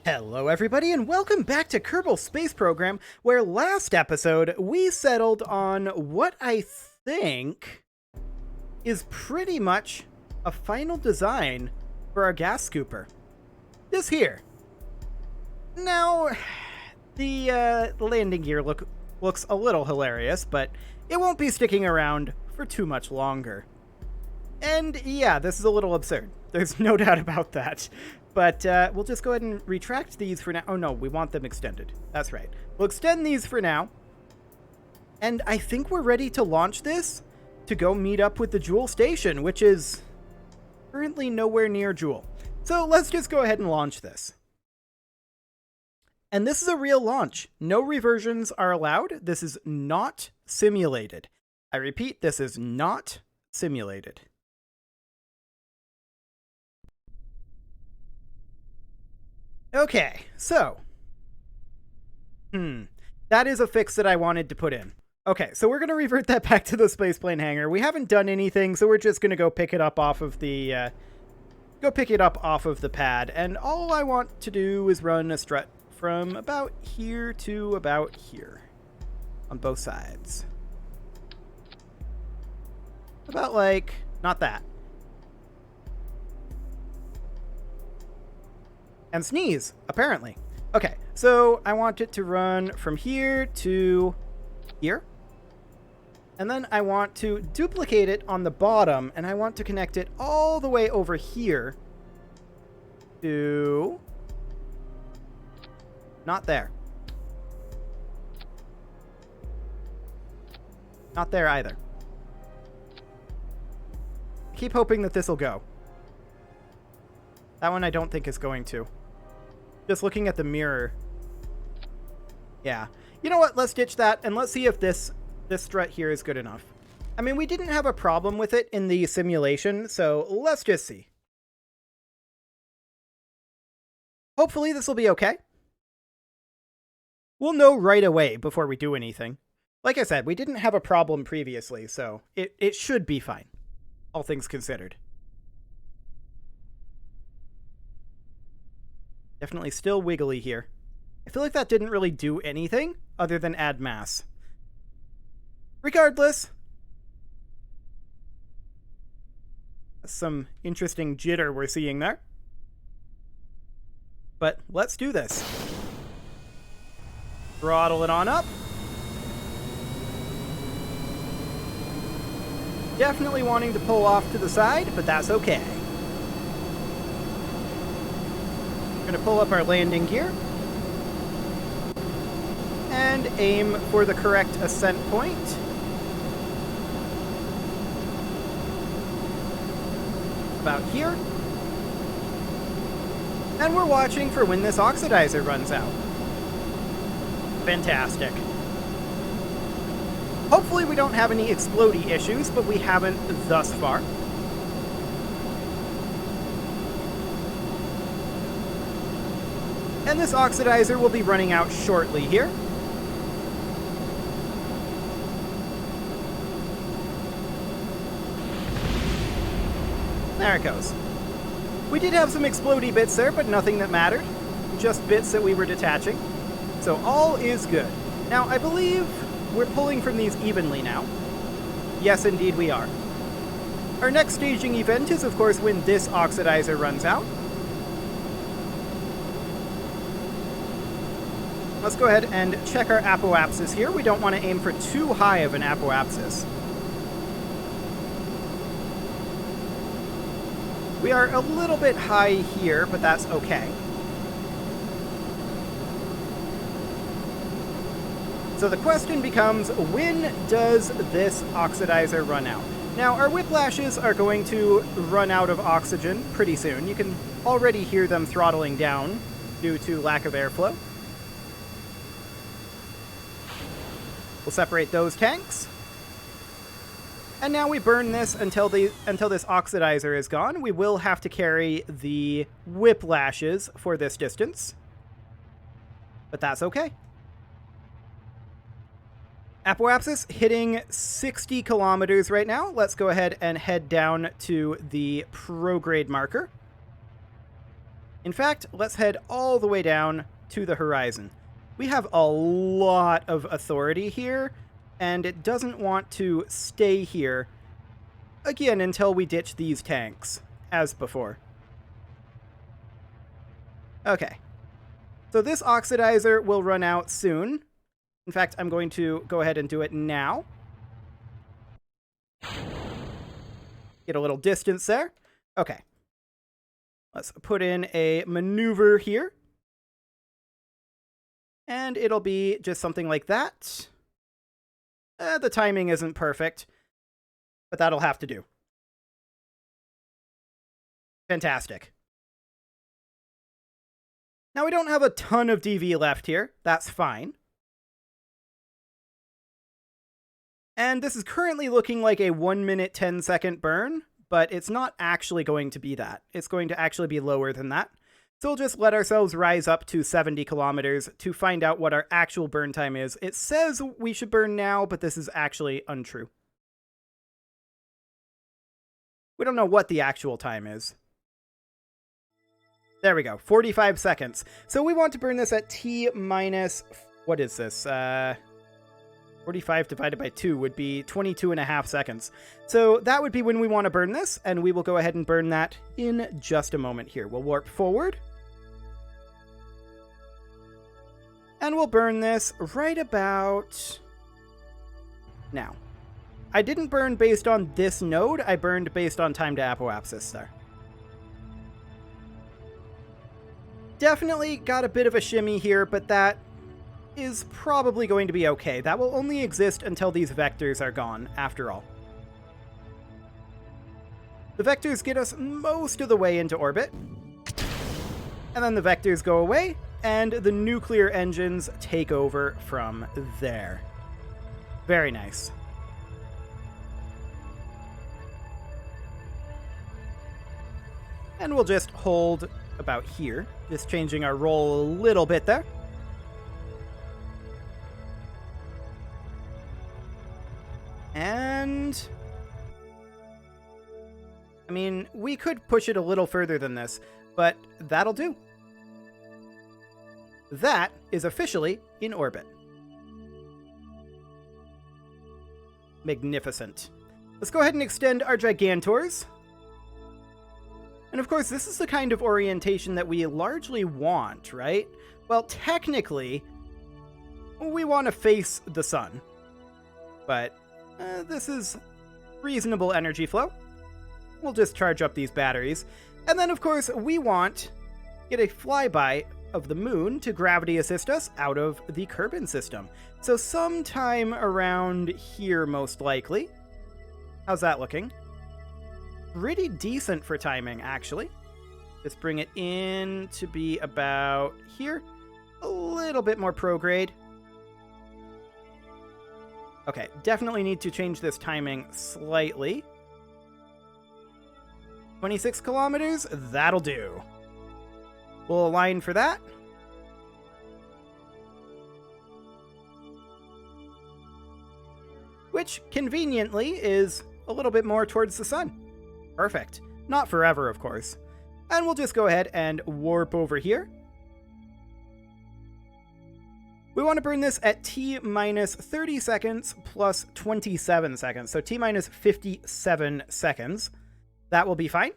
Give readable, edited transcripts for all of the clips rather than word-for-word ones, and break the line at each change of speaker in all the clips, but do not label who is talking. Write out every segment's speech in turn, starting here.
Hello everybody and welcome back to Kerbal Space Program, where last episode we settled on what I think is pretty much a final design for our gas scooper. This here. Now, the landing gear looks a little hilarious, but it won't be sticking around for too much longer. And yeah, this is a little absurd. There's no doubt about that. But we'll just go ahead and retract these for now. Oh no, we want them extended. That's right. We'll extend these for now. And I think we're ready to launch this to go meet up with the Jool station, which is currently nowhere near Jool. So let's just go ahead and launch this. And this is a real launch. No reversions are allowed. This is not simulated. I repeat, this is not simulated. Okay, so, that is a fix that I wanted to put in. Okay, so we're going to revert that back to the spaceplane hangar. We haven't done anything, so we're just going to go pick it up off of the, pad. And all I want to do is run a strut from about here to about here on both sides. About like, not that. And sneeze, apparently. Okay, so I want it to run from here to here. And then I want to duplicate it on the bottom, and I want to connect it all the way over here to... Not there. Not there either. I keep hoping that this will go. That one I don't think is going to. Just looking at the mirror. Yeah. You know what? Let's ditch that and let's see if this strut here is good enough. I mean, we didn't have a problem with it in the simulation, so let's just see. Hopefully this will be okay. We'll know right away before we do anything. Like I said, we didn't have a problem previously, so it should be fine. All things considered. Definitely still wiggly here. I feel like that didn't really do anything other than add mass. Regardless. That's some interesting jitter we're seeing there. But let's do this. Throttle it on up. Definitely wanting to pull off to the side, but that's okay. We're going to pull up our landing gear and aim for the correct ascent point. About here. And we're watching for when this oxidizer runs out. Fantastic. Hopefully we don't have any explodey issues, but we haven't thus far. And this oxidizer will be running out shortly here. There it goes. We did have some explodey bits there, but nothing that mattered. Just bits that we were detaching. So all is good. Now, I believe we're pulling from these evenly now. Yes, indeed we are. Our next staging event is, of course, when this oxidizer runs out. Let's go ahead and check our apoapsis here. We don't want to aim for too high of an apoapsis. We are a little bit high here, but that's okay. So the question becomes, when does this oxidizer run out? Now, our whiplashes are going to run out of oxygen pretty soon. You can already hear them throttling down due to lack of airflow. We'll separate those tanks. And now we burn this until this oxidizer is gone. We will have to carry the whiplashes for this distance. But that's okay. Apoapsis hitting 60 kilometers right now. Let's go ahead and head down to the prograde marker. In fact, let's head all the way down to the horizon. We have a lot of authority here, and it doesn't want to stay here, again, until we ditch these tanks, as before. Okay. So this oxidizer will run out soon. In fact, I'm going to go ahead and do it now. Get a little distance there. Okay. Let's put in a maneuver here. And it'll be just something like that. The timing isn't perfect, but that'll have to do. Fantastic. Now, we don't have a ton of DV left here. That's fine. And this is currently looking like a 1 minute, 10 second burn, but it's not actually going to be that. It's going to actually be lower than that. So we'll just let ourselves rise up to 70 kilometers to find out what our actual burn time is. It says we should burn now, but this is actually untrue. We don't know what the actual time is. There we go, 45 seconds. So we want to burn this at T minus, what is this? 45 divided by 2 would be 22.5 seconds. So that would be when we want to burn this, and we will go ahead and burn that in just a moment here. We'll warp forward. And we'll burn this right about now. I didn't burn based on this node, I burned based on time to apoapsis there. Definitely got a bit of a shimmy here, but that is probably going to be okay. That will only exist until these vectors are gone, after all. The vectors get us most of the way into orbit. And then the vectors go away, and the nuclear engines take over from there. Very nice. And we'll just hold about here, just changing our roll a little bit there. And I mean, we could push it a little further than this, but that'll do. That is officially in orbit. Magnificent. Let's go ahead and extend our Gigantors. And of course, this is the kind of orientation that we largely want, right? Well, technically, we want to face the sun. But this is reasonable energy flow. We'll just charge up these batteries. And then, of course, we want get a flyby of the moon to gravity assist us out of the Kerbin system. So sometime around here, most likely. How's that looking? Pretty decent for timing, actually. Let's bring it in to be about here. A little bit more prograde. Okay, definitely need to change this timing slightly. 26 kilometers, that'll do. We'll align for that. Which, conveniently, is a little bit more towards the sun. Perfect. Not forever, of course. And we'll just go ahead and warp over here. We want to burn this at T minus 30 seconds plus 27 seconds. So T minus 57 seconds. That will be fine.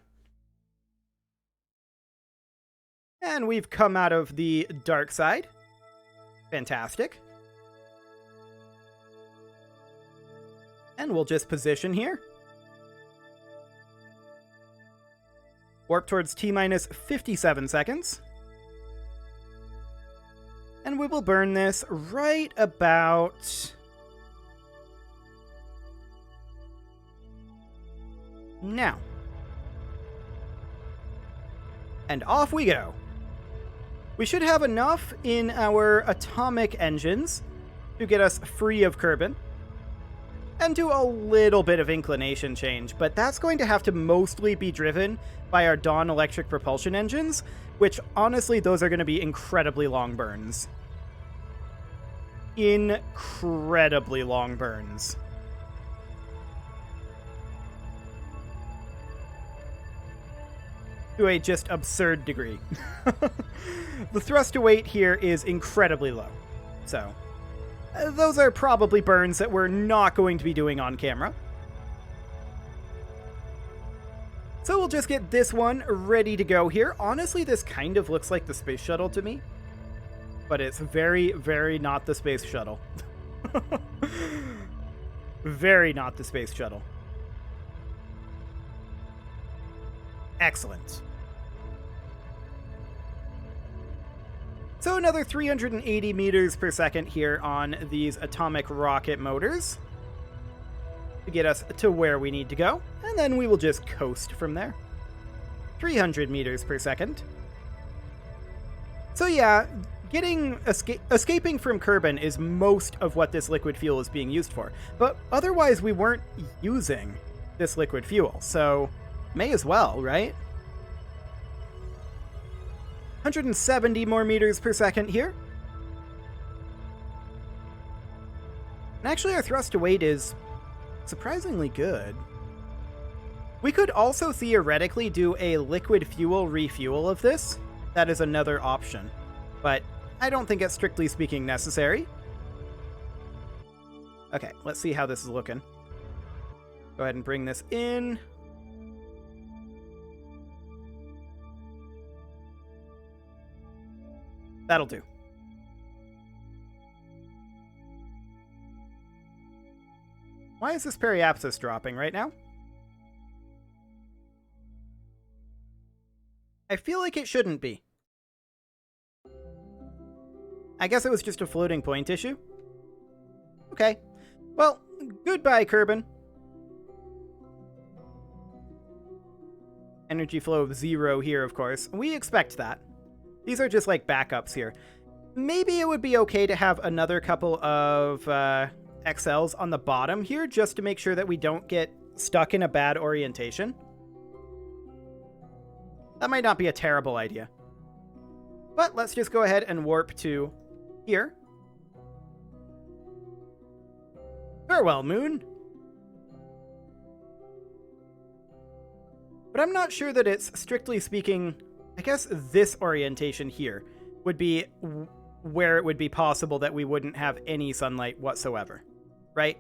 And we've come out of the dark side. Fantastic. And we'll just position here. Warp towards T minus 57 seconds. And we will burn this right about now. And off we go. We should have enough in our atomic engines to get us free of Kerbin. And do a little bit of inclination change, but that's going to have to mostly be driven by our Dawn electric propulsion engines, which honestly, those are going to be incredibly long burns. Incredibly long burns. to a just absurd degree. The thrust to weight here is incredibly low. So, those are probably burns that we're not going to be doing on camera. So we'll just get this one ready to go here. Honestly, this kind of looks like the space shuttle to me. But it's very, very not the space shuttle. Very not the space shuttle. Excellent. So another 380 meters per second here on these atomic rocket motors to get us to where we need to go, and then we will just coast from there. 300 meters per second. So yeah, escaping from Kerbin is most of what this liquid fuel is being used for, but otherwise we weren't using this liquid fuel, so may as well, right? 170 more meters per second here. And actually our thrust to weight is surprisingly good. We could also theoretically do a liquid fuel refuel of this. That is another option, but I don't think it's strictly speaking necessary. Okay, let's see how this is looking. Go ahead and bring this in. That'll do. Why is this periapsis dropping right now? I feel like it shouldn't be. I guess it was just a floating point issue. Okay. Well, goodbye, Kerbin. Energy flow of 0 here, of course. We expect that. These are just like backups here. Maybe it would be okay to have another couple of XLs on the bottom here, just to make sure that we don't get stuck in a bad orientation. That might not be a terrible idea. But let's just go ahead and warp to here. Farewell, Moon. But I'm not sure that it's, strictly speaking, I guess this orientation here would be where it would be possible that we wouldn't have any sunlight whatsoever, right?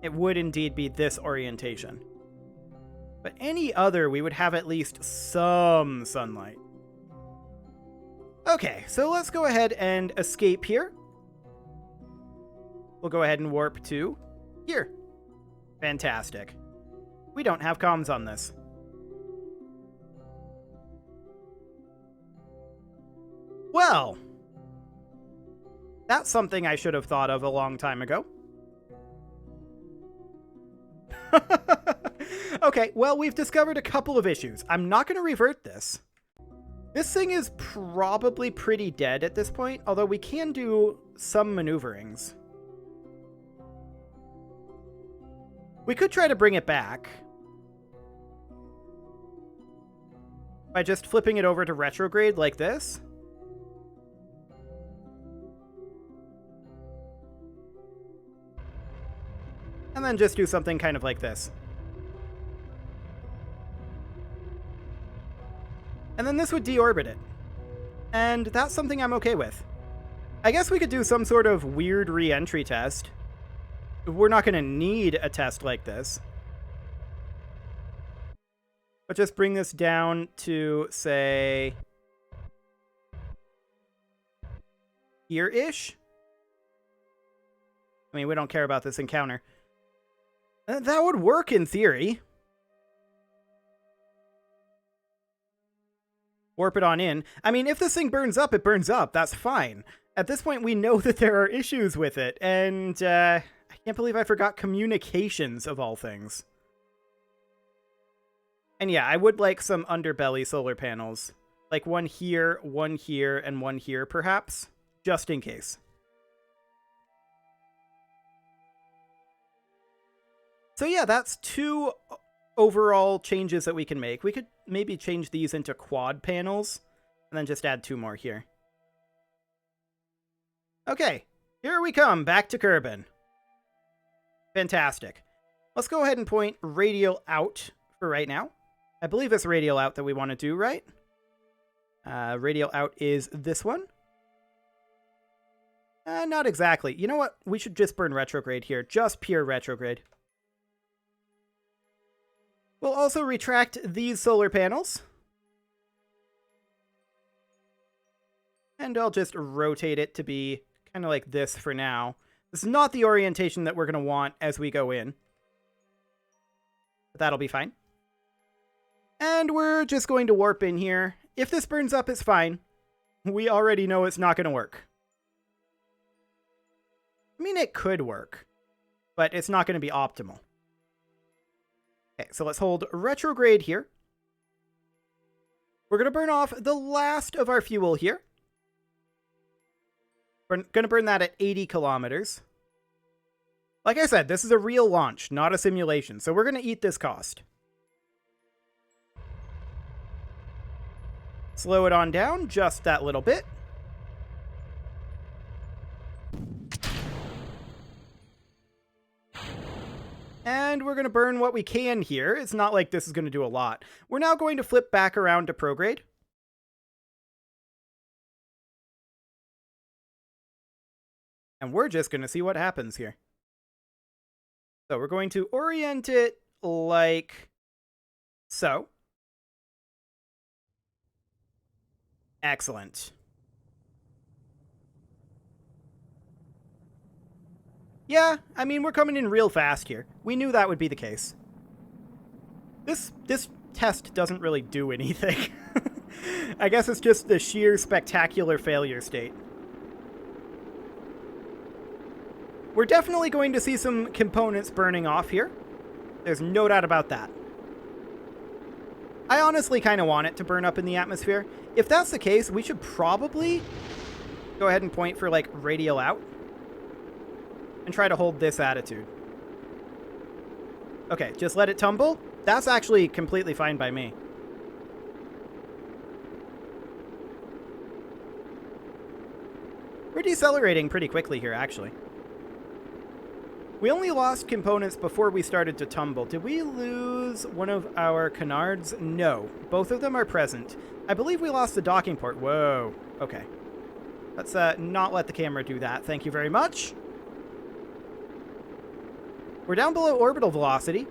It would indeed be this orientation. But any other, we would have at least some sunlight. Okay, so let's go ahead and escape here. We'll go ahead and warp to here. Fantastic. We don't have comms on this. Well, that's something I should have thought of a long time ago. Okay, well, we've discovered a couple of issues. I'm not going to revert this. This thing is probably pretty dead at this point, although we can do some maneuverings. We could try to bring it back by just flipping it over to retrograde like this. And then just do something kind of like this. And then this would deorbit it. And that's something I'm okay with. I guess we could do some sort of weird re-entry test. We're not going to need a test like this. But just bring this down to, say, here-ish? I mean, we don't care about this encounter. That would work in theory. Warp it on in. I mean, if this thing burns up, it burns up. That's fine. At this point, we know that there are issues with it. And I can't believe I forgot communications, of all things. And yeah, I would like some underbelly solar panels. Like one here, and one here, perhaps. Just in case. So yeah, that's 2 overall changes that we can make. We could maybe change these into quad panels, and then just add 2 more here. Okay, here we come, back to Kerbin. Fantastic. Let's go ahead and point radial out for right now. I believe it's radial out that we want to do, right? Radial out is this one. Not exactly. You know what? We should just burn retrograde here. Just pure retrograde. We'll also retract these solar panels. And I'll just rotate it to be kind of like this for now. This is not the orientation that we're going to want as we go in. But that'll be fine. And we're just going to warp in here. If this burns up, it's fine. We already know it's not going to work. I mean, it could work, but it's not going to be optimal. Okay, so let's hold retrograde here. We're going to burn off the last of our fuel here. We're going to burn that at 80 kilometers. Like I said, this is a real launch, not a simulation, so we're going to eat this cost. Slow it on down just that little bit. And we're going to burn what we can here. It's not like this is going to do a lot. We're now going to flip back around to prograde. And we're just going to see what happens here. So we're going to orient it like so. Excellent. Yeah, I mean, we're coming in real fast here. We knew that would be the case. This test doesn't really do anything. I guess it's just the sheer spectacular failure state. We're definitely going to see some components burning off here. There's no doubt about that. I honestly kind of want it to burn up in the atmosphere. If that's the case, we should probably go ahead and point for, like, radial out. And try to hold this attitude. Okay, just let it tumble. That's actually completely fine by me. We're decelerating pretty quickly here, actually. We only lost components before we started to tumble. Did we lose one of our canards? No. Both of them are present. I believe we lost the docking port. Whoa. Okay. Let's not let the camera do that. Thank you very much. We're down below orbital velocity.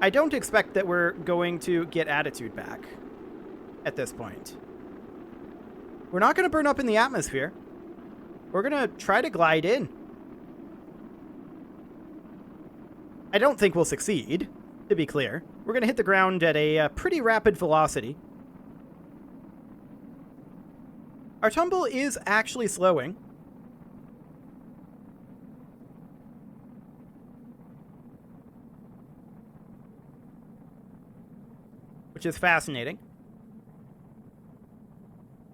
I don't expect that we're going to get attitude back at this point. We're not going to burn up in the atmosphere. We're going to try to glide in. I don't think we'll succeed, to be clear. We're going to hit the ground at a pretty rapid velocity. Our tumble is actually slowing. Which is fascinating.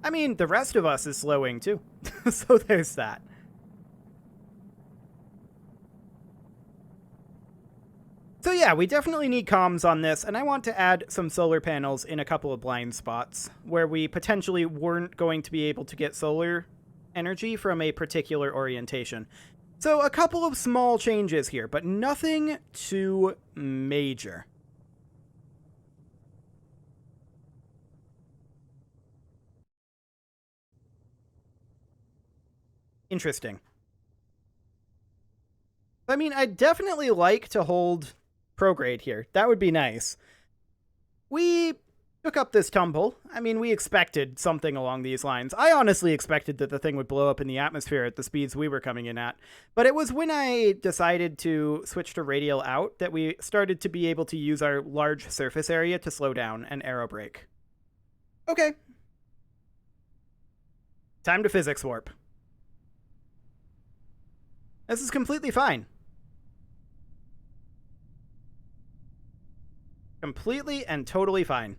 I mean, the rest of us is slowing too. So there's that. So yeah, we definitely need comms on this, and I want to add some solar panels in a couple of blind spots where we potentially weren't going to be able to get solar energy from a particular orientation. So a couple of small changes here, but nothing too major. Interesting. I mean, I'd definitely like to hold prograde here. That would be nice. We took up this tumble. I mean, we expected something along these lines. I honestly expected that the thing would blow up in the atmosphere at the speeds we were coming in at. But it was when I decided to switch to radial out that we started to be able to use our large surface area to slow down and aerobrake. Okay. Time to physics warp. This is completely fine. Completely and totally fine.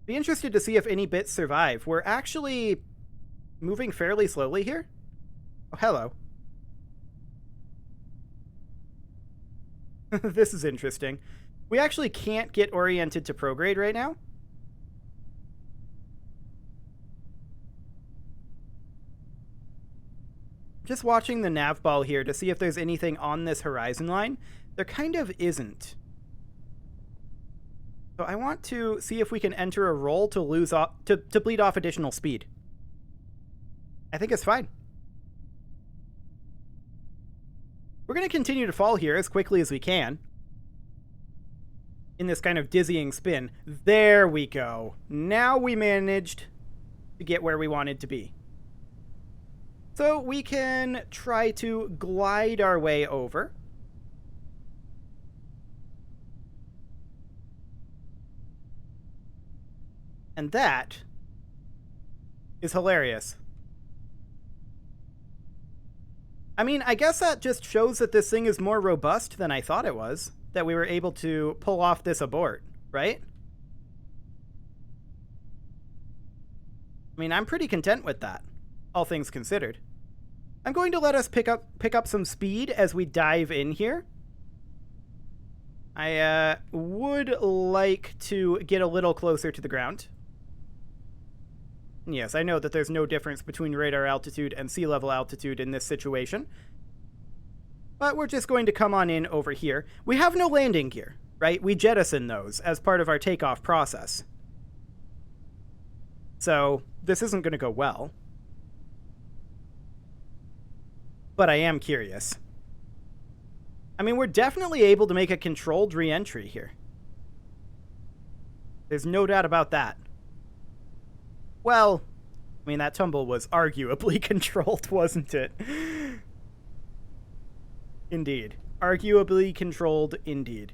Be interested to see if any bits survive. We're actually moving fairly slowly here. Oh, hello. This is interesting. We actually can't get oriented to prograde right now. Just watching the nav ball here to see if there's anything on this horizon line there kind of isn't. So I want to see if we can enter a roll to lose off to bleed off additional speed. I think it's fine. We're going to continue to fall here as quickly as we can. In this kind of dizzying spin. There we go. Now we managed to get where we wanted to be. So we can try to glide our way over. And that is hilarious. I mean, I guess that just shows that this thing is more robust than I thought it was. That we were able to pull off this abort, right? I mean, I'm pretty content with that, all things considered. I'm going to let us pick up some speed as we dive in here. I would like to get a little closer to the ground. Yes, I know that there's no difference between radar altitude and sea level altitude in this situation. But we're just going to come on in over here. We have no landing gear, right? We jettison those as part of our takeoff process. So this isn't going to go well. But I am curious. I mean, we're definitely able to make a controlled re-entry here. There's no doubt about that. Well, I mean, that tumble was arguably controlled, wasn't it? Indeed. Arguably controlled, indeed.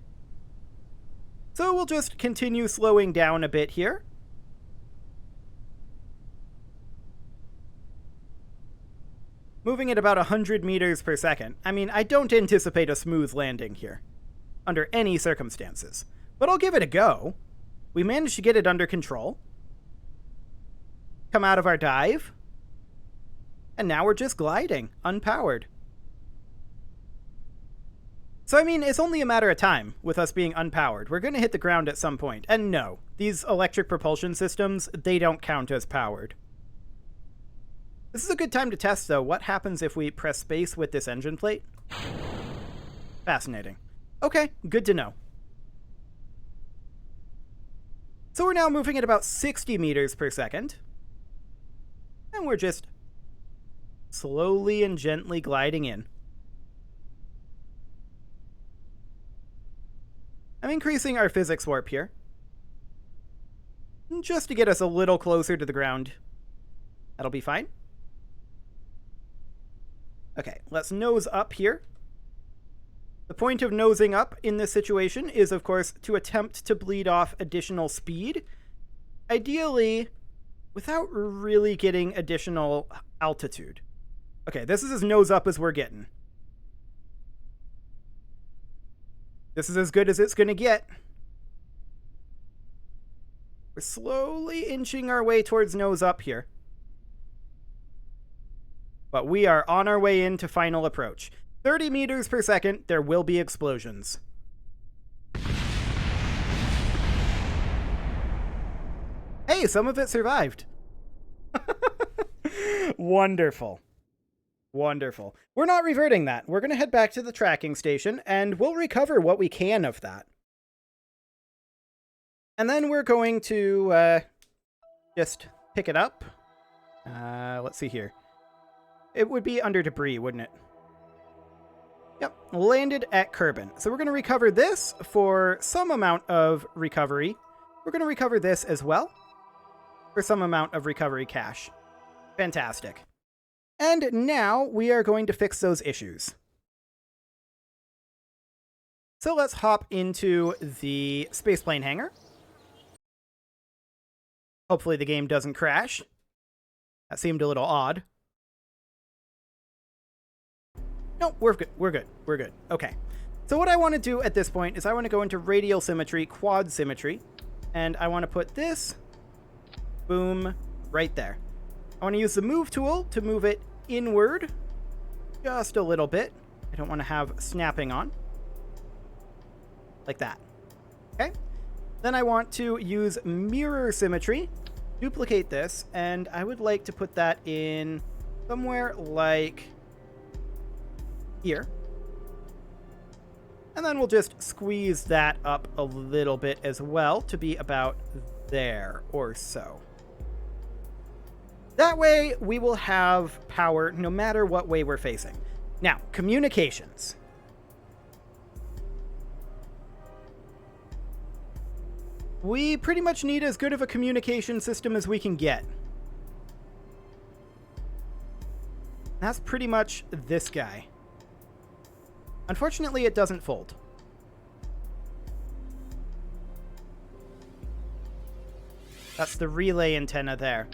So we'll just continue slowing down a bit here. Moving at about 100 meters per second. I mean, I don't anticipate a smooth landing here, under any circumstances. But I'll give it a go. We managed to get it under control. Come out of our dive. And now we're just gliding, unpowered. So, I mean, it's only a matter of time with us being unpowered. We're going to hit the ground at some point. And no, these electric propulsion systems, they don't count as powered. This is a good time to test, though. What happens if we press space with this engine plate? Fascinating. Okay, good to know. So we're now moving at about 60 meters per second. And we're just slowly and gently gliding in. I'm increasing our physics warp here, just to get us a little closer to the ground. That'll be fine. Okay, let's nose up here. The point of nosing up in this situation is, of course, to attempt to bleed off additional speed. Ideally, without really getting additional altitude. Okay, this is as nose up as we're getting. This is as good as it's going to get. We're slowly inching our way towards nose up here. But we are on our way into final approach. 30 meters per second, there will be explosions. Hey, some of it survived. Wonderful. Wonderful. We're not reverting that. We're going to head back to the tracking station, and we'll recover what we can of that. And then we're going to just pick it up. Let's see here. It would be under debris, wouldn't it? Yep, landed at Kerbal. So we're going to recover this for some amount of recovery. We're going to recover this as well for some amount of recovery cash. Fantastic. And now we are going to fix those issues. So let's hop into the spaceplane hangar. Hopefully the game doesn't crash. That seemed a little odd. No, we're good. We're good. We're good. Okay. So what I want to do at this point is I want to go into radial symmetry, quad symmetry, and I want to put this, boom, right there. I want to use the move tool to move it inward just a little bit. I don't want to have snapping on. Like that. Okay. Then I want to use mirror symmetry, duplicate this, and I would like to put that in somewhere like here. And then we'll just squeeze that up a little bit as well to be about there or so. That way, we will have power no matter what way we're facing. Now, communications. We pretty much need as good of a communication system as we can get. That's pretty much this guy. Unfortunately, it doesn't fold. That's the relay antenna there.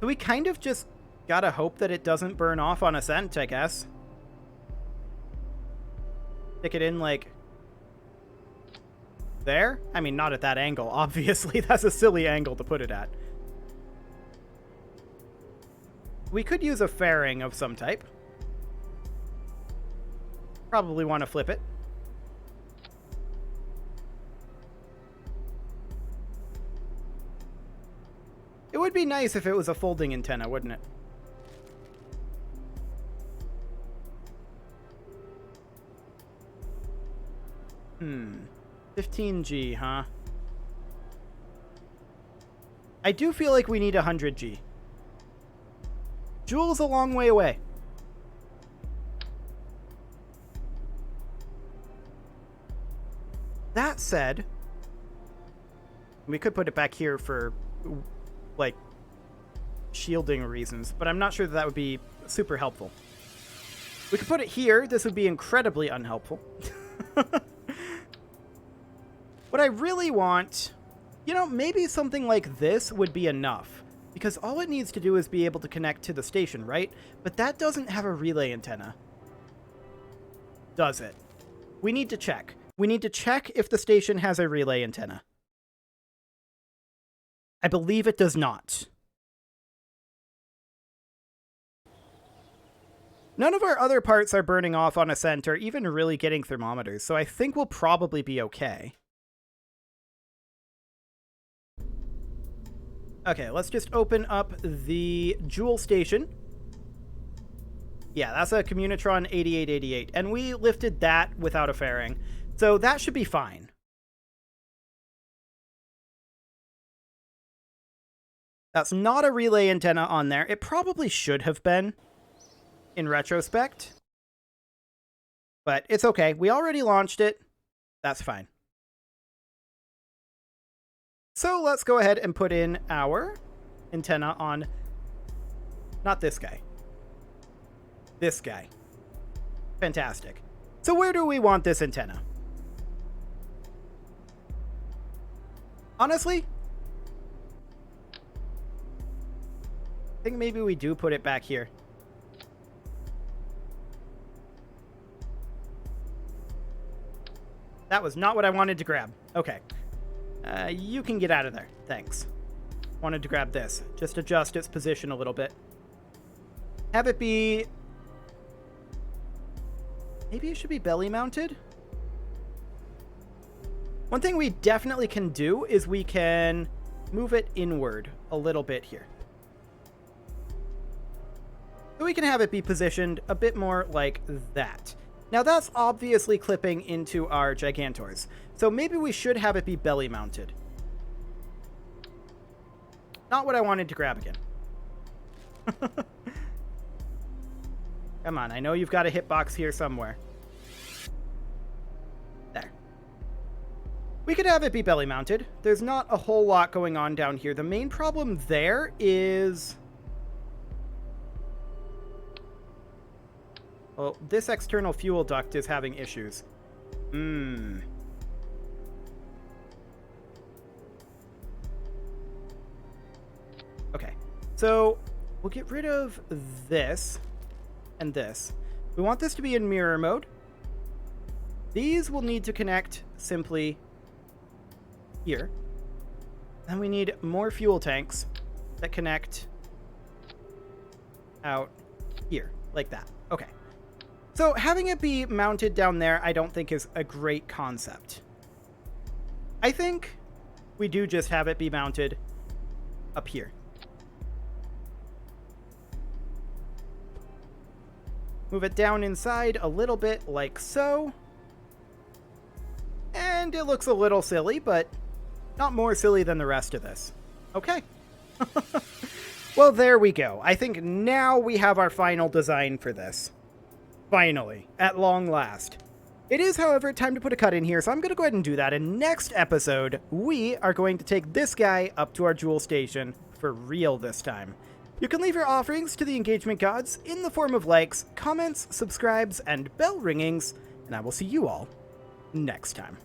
So we kind of just gotta hope that it doesn't burn off on ascent, I guess. Stick it in, like, there? I mean, not at that angle, obviously. That's a silly angle to put it at. We could use a fairing of some type. Probably want to flip it. It would be nice if it was a folding antenna, wouldn't it? Hmm. 15G, huh? I do feel like we need 100G. Jool's a long way away. That said, we could put it back here for, like, shielding reasons, but I'm not sure that would be super helpful. We could put it here. This would be incredibly unhelpful. What I really want, you know, maybe something like this would be enough, because all it needs to do is be able to connect to the station, right? But that doesn't have a relay antenna. Does it? We need to check. We need to check if the station has a relay antenna. I believe it does not. None of our other parts are burning off on ascent or even really getting thermometers, so I think we'll probably be okay. Okay, let's just open up the Jool station. Yeah, that's a Communitron 8888, and we lifted that without a fairing, so that should be fine. That's not a relay antenna on there. It probably should have been, in retrospect. But it's okay. We already launched it. That's fine. So let's go ahead and put in our antenna on, not this guy. This guy. Fantastic. So where do we want this antenna? Honestly, I think maybe we do put it back here. That was not what I wanted to grab. Okay. You can get out of there. Thanks. Wanted to grab this. Just adjust its position a little bit. Have it be... Maybe it should be belly mounted? One thing we definitely can do is we can move it inward a little bit here. So we can have it be positioned a bit more like that. Now that's obviously clipping into our Gigantors, so maybe we should have it be belly mounted. Not what I wanted to grab again. Come on, I know you've got a hitbox here somewhere. There. We could have it be belly mounted. There's not a whole lot going on down here. The main problem there is... well, this external fuel duct is having issues. Okay, so we'll get rid of this and this. We want this to be in mirror mode. These will need to connect simply here. Then we need more fuel tanks that connect out here, like that. Okay. So having it be mounted down there, I don't think is a great concept. I think we do just have it be mounted up here. Move it down inside a little bit like so. And it looks a little silly, but not more silly than the rest of this. Okay. Well, there we go. I think now we have our final design for this. Finally, at long last. It is, however, time to put a cut in here, so I'm going to go ahead and do that. And next episode, we are going to take this guy up to our Jool station for real this time. You can leave your offerings to the engagement gods in the form of likes, comments, subscribes, and bell ringings, and I will see you all next time.